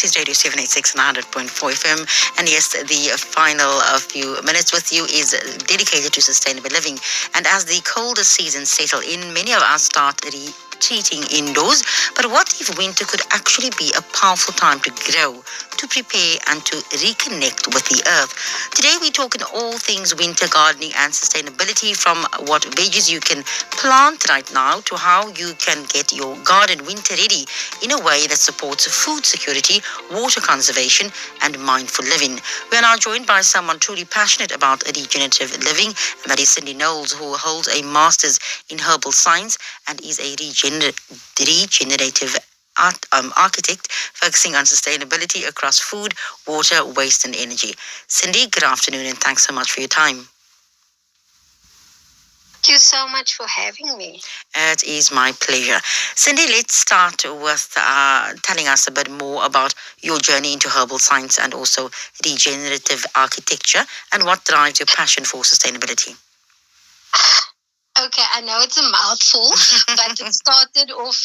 is Radio 786 and 100.4 FM. And yes, the final few minutes with you is dedicated to sustainable living. And as the colder seasons settle in, many of us start retreating indoors. But what if winter could actually be a powerful time to grow, to prepare, and to reconnect with the earth? Today, we're talking all things winter gardening and sustainability, from what veggies you can plant right now to how you can get your garden winter ready in a way that supports food security, water conservation, and mindful living. We are now joined by someone truly passionate about regenerative living, and that is Cindy Knowles, who holds a master's in herbal science and is a regenerative architect focusing on sustainability across food, water, waste, and energy. Cindy, good afternoon, and thanks so much for your time. Thank you so much for having me. It is my pleasure. Cindy, let's start with telling us a bit more about your journey into herbal science and also regenerative architecture, and what drives your passion for sustainability. Okay, I know it's a mouthful, but it started off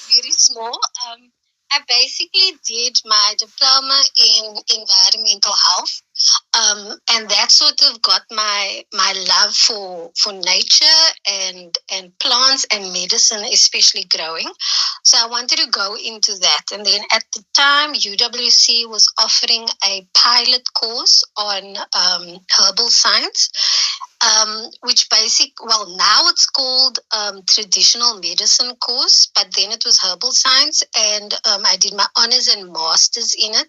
very small. I basically did my diploma in environmental health, and that sort of got my love for nature and plants and medicine, especially growing. So I wanted to go into that. And then at the time, UWC was offering a pilot course on herbal science. Which now it's called traditional medicine course, but then it was herbal science, and I did my honors and masters in it,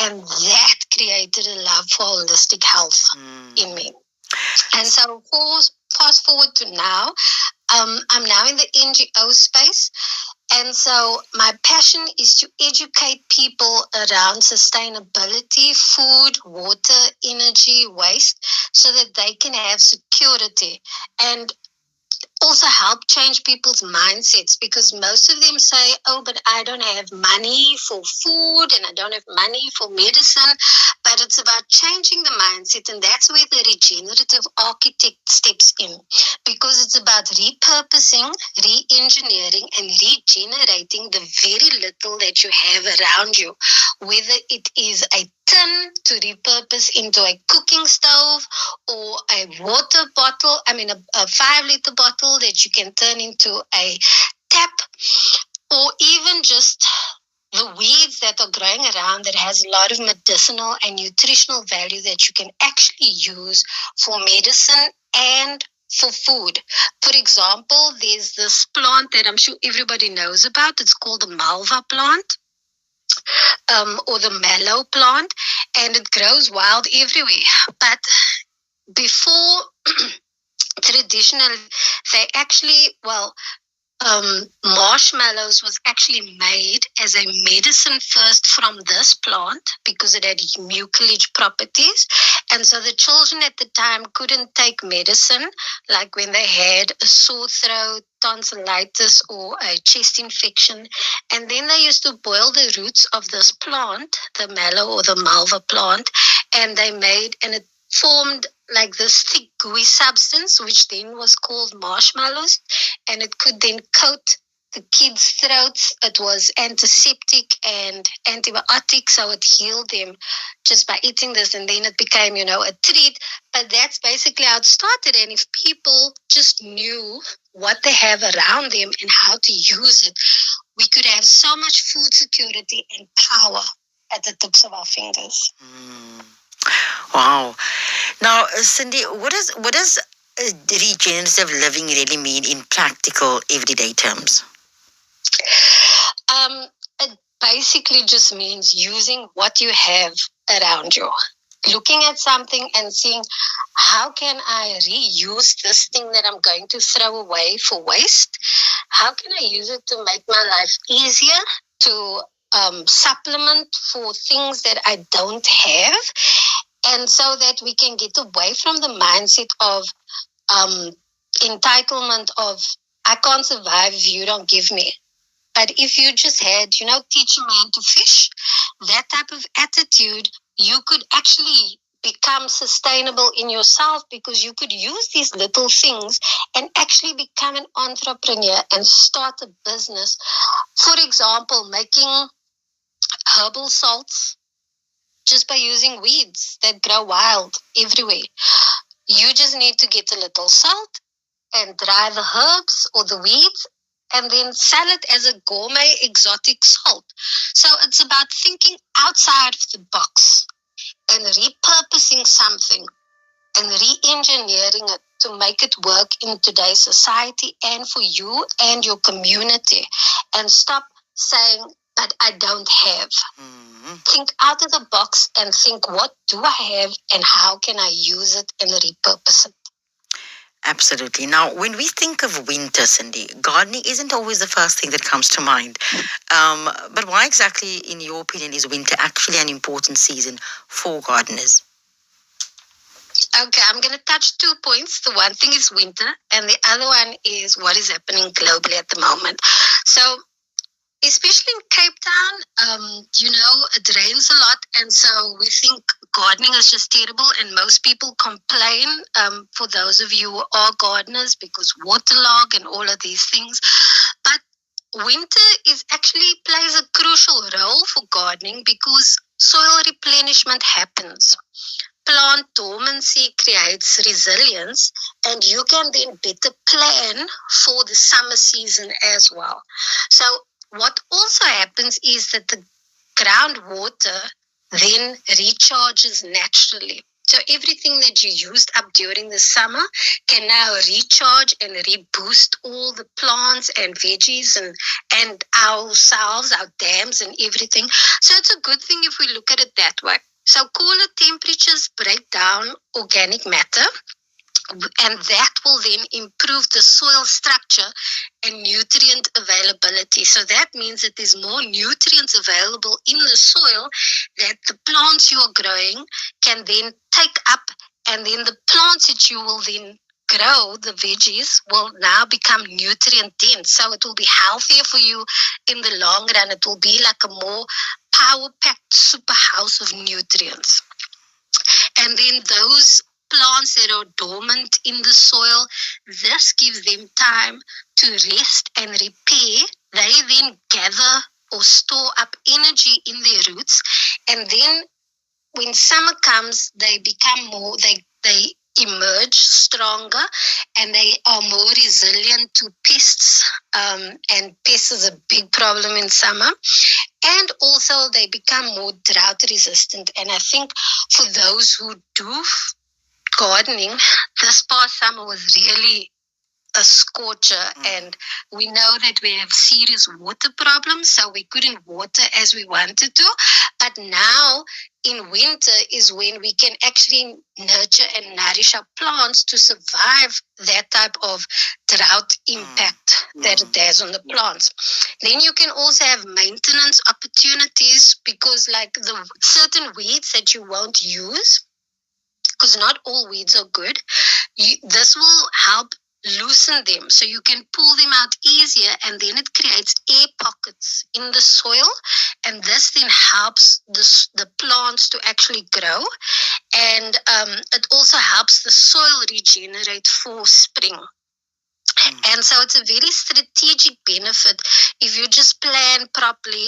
and that created a love for holistic health in me. And so fast forward to now, I'm now in the NGO space. And so my passion is to educate people around sustainability, food, water, energy, waste, so that they can have security and also help change people's mindsets, because most of them say, oh, but I don't have money for food and I don't have money for medicine. But it's about changing the mindset, and that's where the regenerative architect steps in, because it's about repurposing, re-engineering, and regenerating the very little that you have around you, whether it is a tin to repurpose into a cooking stove, or a water bottle, a 5-liter bottle that you can turn into a tap, or even just the weeds that are growing around that has a lot of medicinal and nutritional value that you can actually use for medicine and for food. For example, there's this plant that I'm sure everybody knows about. It's called the malva plant. Or the mallow plant, and it grows wild everywhere. But before, traditionally, they actually, marshmallows was actually made as a medicine first from this plant, because it had mucilage properties. And so the children at the time couldn't take medicine, like when they had a sore throat, tonsillitis, or a chest infection. And then they used to boil the roots of this plant, the mallow or the malva plant, and it formed like this thick gooey substance, which then was called marshmallows, and it could then coat the kids' throats. It was antiseptic and antibiotic, so it healed them just by eating this, and then it became, a treat. But that's basically how it started, and if people just knew what they have around them and how to use it, we could have so much food security and power at the tips of our fingers. Wow. Now, Cindy, what does regenerative living really mean in practical, everyday terms? It basically just means using what you have around you. Looking at something and seeing, how can I reuse this thing that I'm going to throw away for waste? How can I use it to make my life easier, to supplement for things that I don't have? And so that we can get away from the mindset of entitlement of, I can't survive if you don't give me. But if you just had, teach a man to fish, that type of attitude, you could actually become sustainable in yourself, because you could use these little things and actually become an entrepreneur and start a business. For example, making herbal salts, just by using weeds that grow wild everywhere. You just need to get a little salt and dry the herbs or the weeds and then sell it as a gourmet exotic salt. So it's about thinking outside of the box and repurposing something and re-engineering it to make it work in today's society and for you and your community. And stop saying that I don't have. Think out of the box and think, what do I have and how can I use it and repurpose it? Absolutely. Now, when we think of winter, Cindy, gardening isn't always the first thing that comes to mind. But why exactly, in your opinion, is winter actually an important season for gardeners? Okay, I'm going to touch 2 points. The one thing is winter, and the other one is what is happening globally at the moment. So, especially in Cape Town, it rains a lot, and so we think gardening is just terrible, and most people complain, for those of you who are gardeners, because waterlog and all of these things. But winter is actually plays a crucial role for gardening because soil replenishment happens. Plant dormancy creates resilience, and you can then better plan for the summer season as well. So what also happens is that the groundwater then recharges naturally. So everything that you used up during the summer can now recharge and reboost all the plants and veggies and ourselves, our dams and everything. So it's a good thing if we look at it that way. So cooler temperatures break down organic matter, and that will then improve the soil structure and nutrient availability. So that means that there's more nutrients available in the soil that the plants you are growing can then take up, and then the plants that you will then grow, the veggies, will now become nutrient dense. So it will be healthier for you in the long run. It will be like a more power-packed super house of nutrients. And then those plants that are dormant in the soil, this gives them time to rest and repair. They then gather or store up energy in their roots, and then when summer comes, they become more, they emerge stronger, and they are more resilient to pests. And pests is a big problem in summer. And also they become more drought resistant. And I think for those who do gardening, this past summer was really a scorcher, and we know that we have serious water problems, so we couldn't water as we wanted to. But now in winter is when we can actually nurture and nourish our plants to survive that type of drought impact that it has on the plants. Then you can also have maintenance opportunities, because like the certain weeds that you won't use, because not all weeds are good, this will help loosen them so you can pull them out easier, and then it creates air pockets in the soil, and this then helps the plants to actually grow, and it also helps the soil regenerate for spring. And so it's a very strategic benefit if you just plan properly,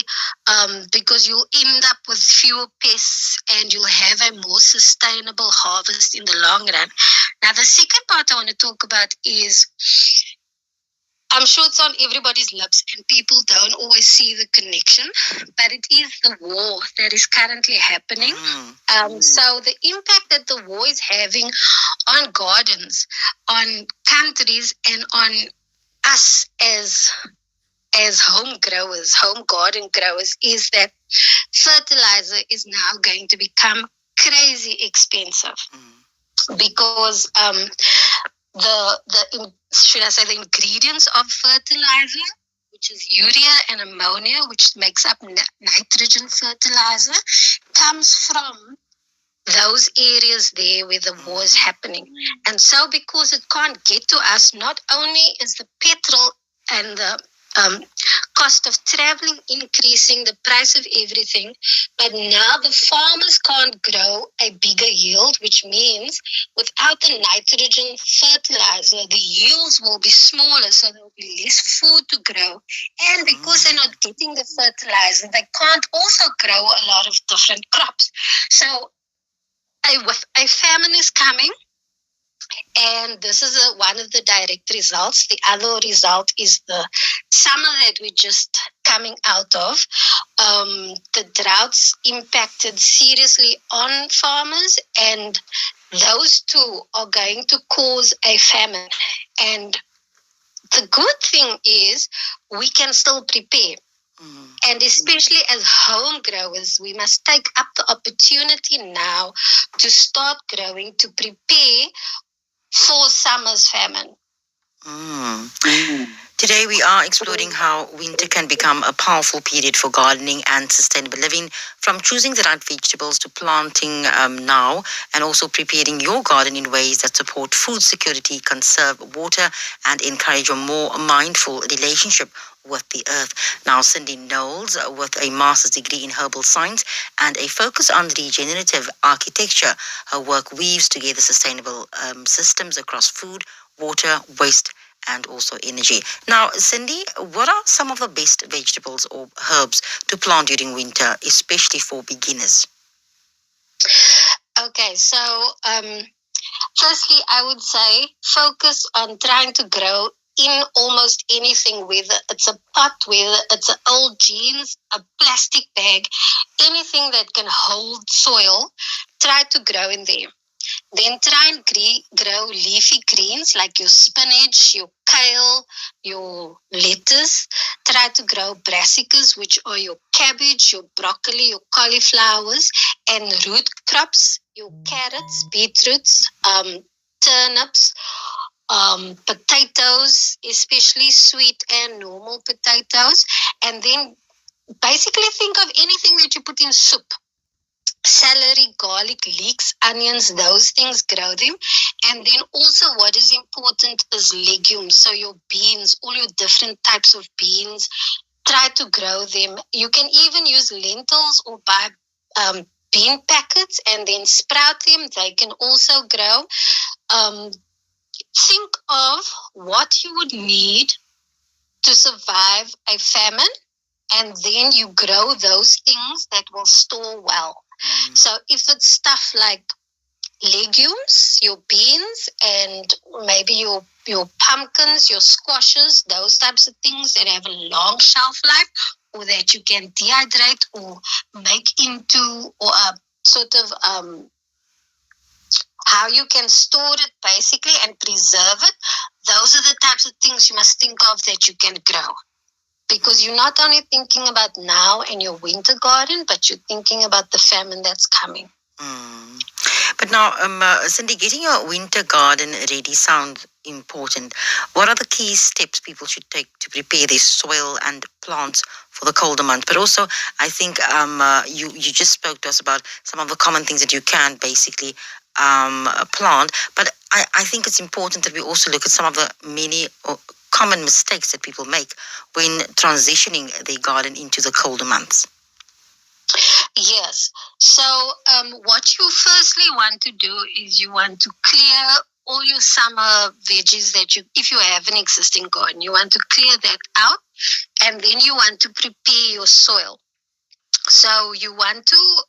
because you'll end up with fewer pests and you'll have a more sustainable harvest in the long run. Now, the second part I want to talk about is, I'm sure it's on everybody's lips and people don't always see the connection, but it is the war that is currently happening. So the impact that the war is having on gardens, on countries, and on us as home growers, home garden growers, is that fertilizer is now going to become crazy expensive, because the ingredients of fertilizer, which is urea and ammonia, which makes up nitrogen fertilizer, comes from those areas there where the war is happening. And so because it can't get to us, not only is the petrol and the cost of traveling increasing, the price of everything. But now the farmers can't grow a bigger yield, which means without the nitrogen fertilizer, the yields will be smaller, so there will be less food to grow. And because they're not getting the fertilizer, they can't also grow a lot of different crops. So with a famine is coming, and this is one of the direct results. The other result is the summer that we're just coming out of. The droughts impacted seriously on farmers, and those two are going to cause a famine. And the good thing is we can still prepare. And especially as home growers, we must take up the opportunity now to start growing, to prepare for summer's famine. Today we are exploring how winter can become a powerful period for gardening and sustainable living, from choosing the right vegetables to planting now, and also preparing your garden in ways that support food security, conserve water, and encourage a more mindful relationship with the earth. Now, Cindy Knowles, with a master's degree in herbal science and a focus on regenerative architecture, her work weaves together sustainable systems across food, water, waste, and also energy. Now, Cindy, what are some of the best vegetables or herbs to plant during winter, especially for beginners? Okay, so firstly, I would say focus on trying to grow in almost anything, whether it's a pot, whether it's an old jeans, a plastic bag, anything that can hold soil, try to grow in there. Then try and grow leafy greens like your spinach, your kale, your lettuce. Try to grow brassicas, which are your cabbage, your broccoli, your cauliflowers, and root crops, your carrots, beetroots, turnips, potatoes, especially sweet and normal potatoes. And then basically think of anything that you put in soup. Celery, garlic, leeks, onions, those things, grow them. And then also what is important is legumes. So your beans, all your different types of beans, try to grow them. You can even use lentils or buy bean packets and then sprout them. They can also grow. Think of what you would need to survive a famine, and then you grow those things that will store well. So if it's stuff like legumes, your beans, and maybe your pumpkins, your squashes, those types of things that have a long shelf life, or that you can dehydrate or make into, or a sort of how you can store it basically and preserve it. Those are the types of things you must think of that you can grow. Because you're not only thinking about now in your winter garden, but you're thinking about the famine that's coming. But now, Cindy, getting your winter garden ready sounds important. What are the key steps people should take to prepare their soil and plants for the colder months? But also, I think you just spoke to us about some of the common things that you can basically plant. But I think it's important that we also look at some of the many common mistakes that people make when transitioning their garden into the colder months. Yes. So what you firstly want to do is you want to clear all your summer veggies that if you have an existing garden, you want to clear that out, and then you want to prepare your soil. So you want to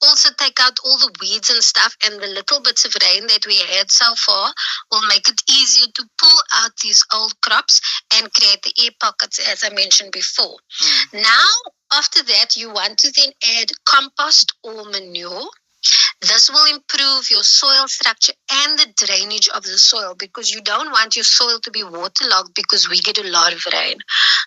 also take out all the weeds and stuff, and the little bits of rain that we had so far will make it easier to pull out these old crops and create the air pockets, as I mentioned before. Now, after that, you want to then add compost or manure. This will improve your soil structure and the drainage of the soil, because you don't want your soil to be waterlogged because we get a lot of rain.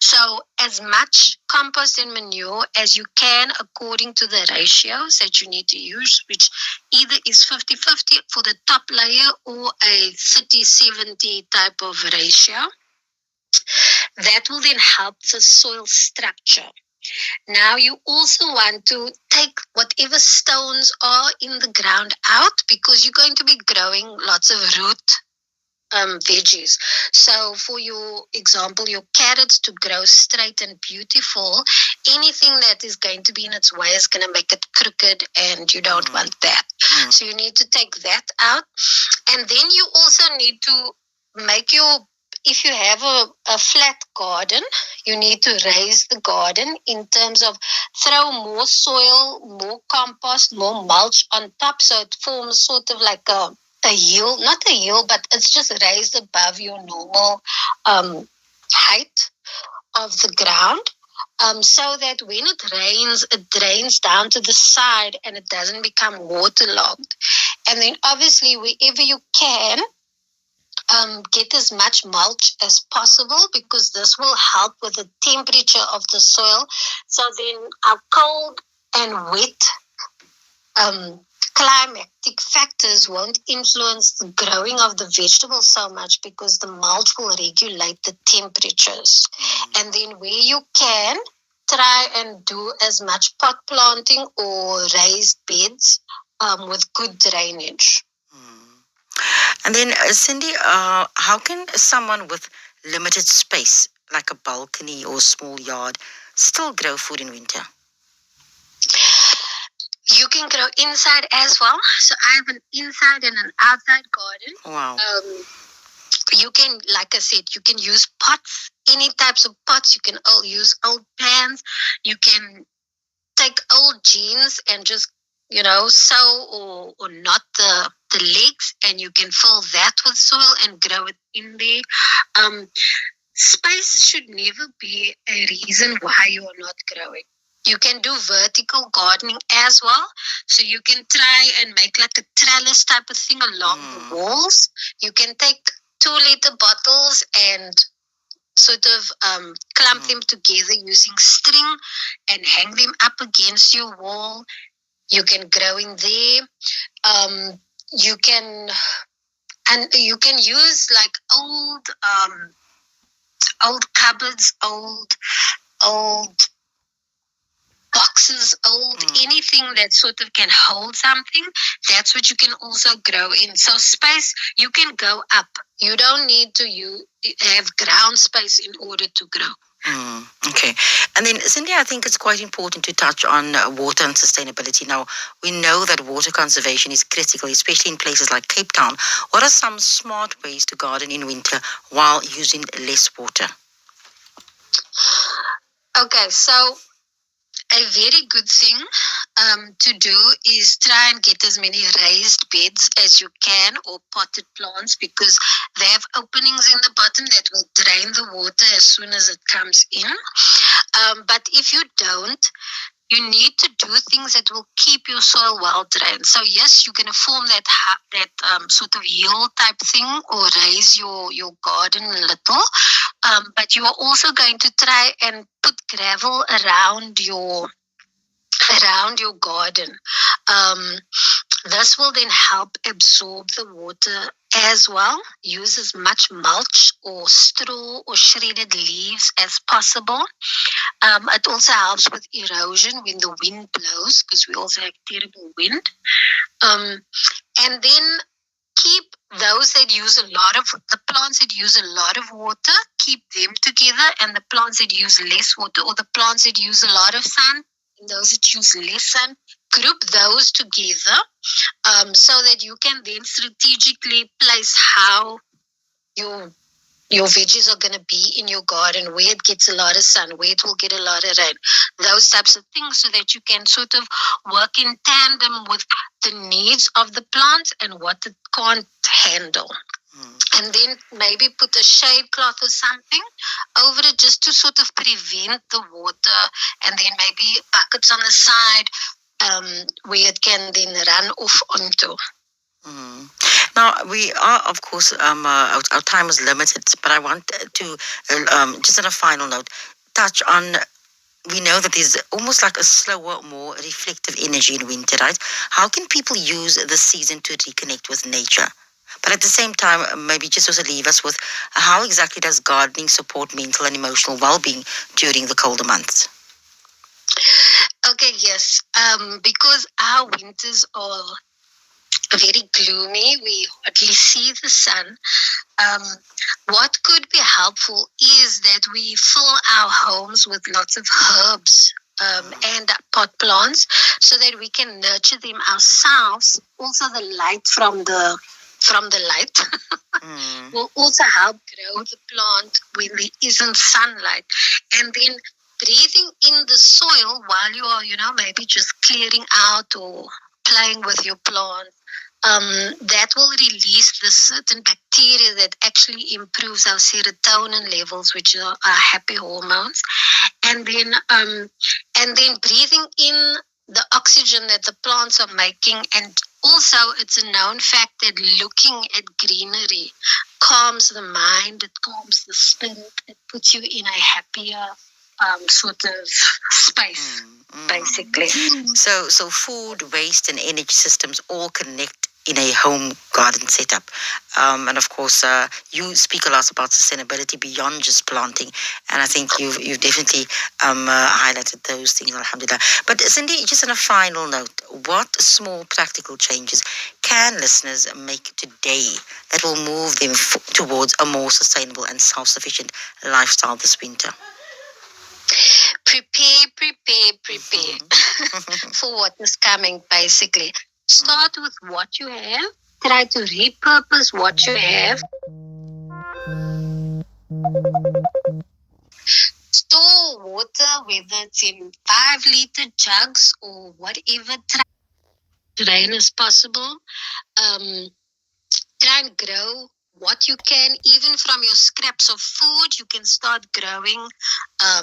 So as much compost and manure as you can according to the ratios that you need to use, which either is 50-50 for the top layer or a 30-70 type of ratio. That will then help the soil structure. Now you also want to take whatever stones are in the ground out, because you're going to be growing lots of root veggies. So, for your example, your carrots to grow straight and beautiful, anything that is going to be in its way is going to make it crooked, and you don't want that. So, you need to take that out. And then you also need to make your, if you have a flat garden, you need to raise the garden in terms of throw more soil, more compost, more mulch on top, so it forms sort of like a hill, not a hill, but it's just raised above your normal height of the ground. So that when it drains down to the side and it doesn't become waterlogged. And then obviously wherever you can, get as much mulch as possible, because this will help with the temperature of the soil. So then our cold and wet climatic factors won't influence the growing of the vegetables so much, because the mulch will regulate the temperatures. And then where you can, try and do as much pot planting or raised beds with good drainage. And then, Cindy, how can someone with limited space, like a balcony or small yard, still grow food in winter? You can grow inside as well. So I have an inside and an outside garden. Wow. You can, like I said, you can use pots, any types of pots. You can all use old pans. You can take old jeans and just, sew or knot the legs, and you can fill that with soil and grow it in there. Space should never be a reason why you are not growing. You can do vertical gardening as well. So you can try and make like a trellis type of thing along the walls. You can take 2-liter bottles and sort of clump them together using string and hang them up against your wall. You can grow in there. You can use like old cupboards, old boxes, anything that sort of can hold something. That's what you can also grow in. So space, you can go up. You don't need to have ground space in order to grow. Okay. And then, Cindy, I think it's quite important to touch on water and sustainability. Now, we know that water conservation is critical, especially in places like Cape Town. What are some smart ways to garden in winter while using less water? Okay, so a very good thing to do is try and get as many raised beds as you can, or potted plants, because they have openings in the bottom that will drain the water as soon as it comes in. But if you don't, you need to do things that will keep your soil well drained. So yes, you're going to form that sort of hill type thing, or raise your garden a little. But you are also going to try and put gravel around your garden. This will then help absorb the water as well. Use as much mulch or straw or shredded leaves as possible. It also helps with erosion when the wind blows, because we also have terrible wind. And then keep those that use the plants that use a lot of water, keep them together, and the plants that use less water, or the plants that use a lot of sun, and those that use less sun, group those together, so that you can then strategically place how your veggies are going to be in your garden, where it gets a lot of sun, where it will get a lot of rain, those types of things, so that you can sort of work in tandem with the needs of the plant and what it can't handle. And then maybe put a shade cloth or something over it, just to sort of prevent the water, and then maybe buckets on the side where it can then run off onto. Now, we are, of course, our time is limited, but I want to, just on a final note, touch on, we know that there's almost like a slower, more reflective energy in winter, right? How can people use the season to reconnect with nature? But at the same time, maybe just also leave us with, how exactly does gardening support mental and emotional well-being during the colder months? Okay, yes. Because our winters are very gloomy. We hardly see the sun. Um, what could be helpful is that we fill our homes with lots of herbs and pot plants so that we can nurture them ourselves. Also, the light from the light will also help grow the plant when there isn't sunlight. And then breathing in the soil while you are, maybe just clearing out or playing with your plant, that will release the certain bacteria that actually improves our serotonin levels, which are our happy hormones. And then breathing in the oxygen that the plants are making. And also, it's a known fact that looking at greenery calms the mind, it calms the spirit, it puts you in a happier sort of space, basically. So food, waste, and energy systems all connect in a home garden setup. And of course, you speak a lot about sustainability beyond just planting. And I think you've definitely highlighted those things, alhamdulillah. But Cindy, just on a final note, what small practical changes can listeners make today that will move them towards a more sustainable and self-sufficient lifestyle this winter? Prepare for what is coming, basically. Start with what you have, try to repurpose what you have. Store water, whether it's in 5-liter jugs or whatever terrain is possible. Try and grow what you can, even from your scraps of food. You can start growing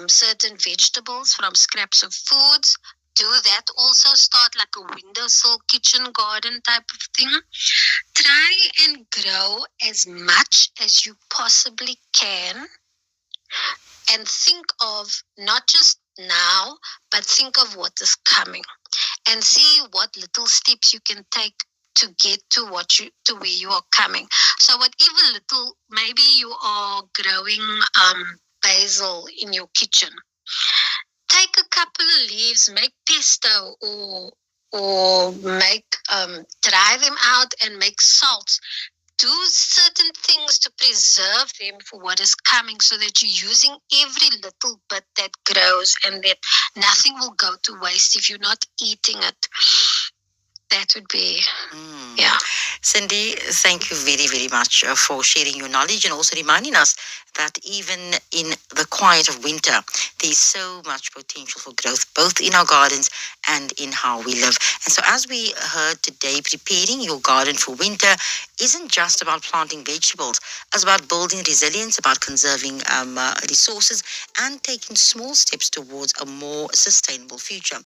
certain vegetables from scraps of foods. Do that. Also start like a windowsill kitchen garden type of thing. Try and grow as much as you possibly can, and think of not just now, but think of what is coming, and see what little steps you can take to get to where you are coming. So whatever little, maybe you are growing basil in your kitchen. Take a couple of leaves, make pesto, or make dry them out and make salts. Do certain things to preserve them for what is coming, so that you're using every little bit that grows, and that nothing will go to waste if you're not eating it. That would be, yeah. Cindy, thank you very, very much for sharing your knowledge and also reminding us that even in the quiet of winter, there's so much potential for growth, both in our gardens and in how we live. And so, as we heard today, preparing your garden for winter isn't just about planting vegetables. It's about building resilience, about conserving resources, and taking small steps towards a more sustainable future.